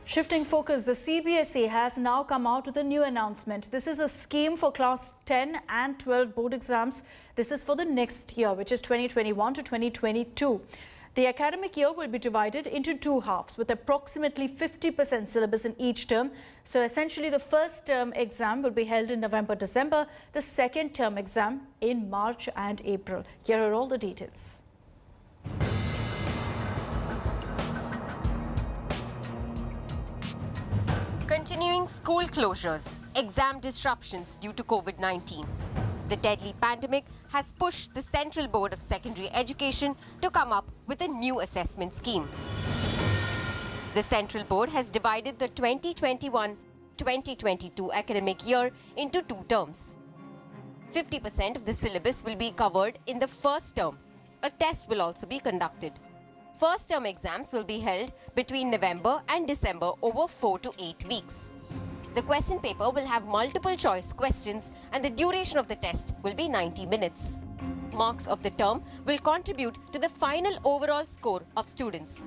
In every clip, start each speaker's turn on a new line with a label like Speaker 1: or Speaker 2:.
Speaker 1: Shifting focus, the CBSE has now come out with a new announcement. This is a scheme for class 10 and 12 board exams. This is for the next year, which is 2021 to 2022. The academic year will be divided into two halves with approximately 50% syllabus in each term. So essentially the first term exam will be held in November-December, the second term exam in March and April. Here are all the details.
Speaker 2: Continuing school closures, exam disruptions due to COVID-19. The deadly pandemic has pushed the Central Board of Secondary Education to come up with a new assessment scheme. The Central Board has divided the 2021-2022 academic year into two terms. 50% of the syllabus will be covered in the first term. A test will also be conducted. First term exams will be held between November and December over 4 to 8 weeks. The question paper will have multiple choice questions and the duration of the test will be 90 minutes. Marks of the term will contribute to the final overall score of students.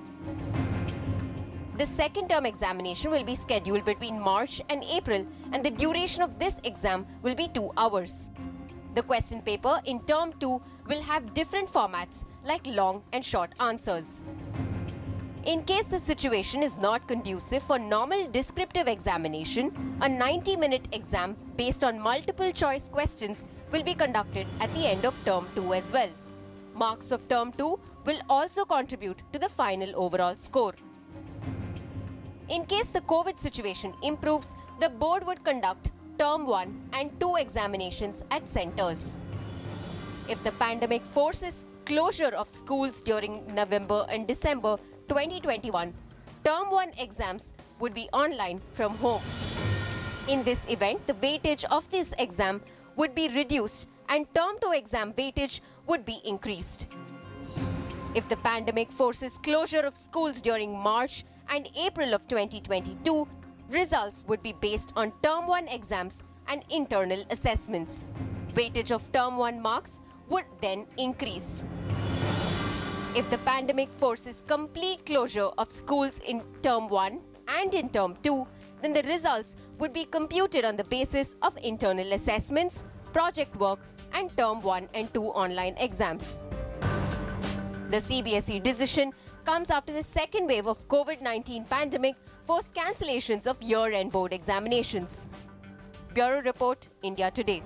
Speaker 2: The second term examination will be scheduled between March and April and the duration of this exam will be 2 hours. The question paper in term 2 will have different formats like long and short answers. In case the situation is not conducive for normal descriptive examination, a 90-minute exam based on multiple choice questions will be conducted at the end of term 2 as well. Marks of term 2 will also contribute to the final overall score. In case the COVID situation improves, the board would conduct term 1 and 2 examinations at centers. If the pandemic forces closure of schools during November and December 2021, term 1 exams would be online from home. In this event, the weightage of this exam would be reduced and term 2 exam weightage would be increased. If the pandemic forces closure of schools during March and April of 2022, results would be based on term 1 exams and internal assessments. Weightage of term 1 marks would then increase. If the pandemic forces complete closure of schools in term 1 and in term 2, then the results would be computed on the basis of internal assessments, project work and term 1 and 2 online exams. The CBSE decision comes after the second wave of COVID-19 pandemic forced cancellations of year-end board examinations. Bureau Report, India Today.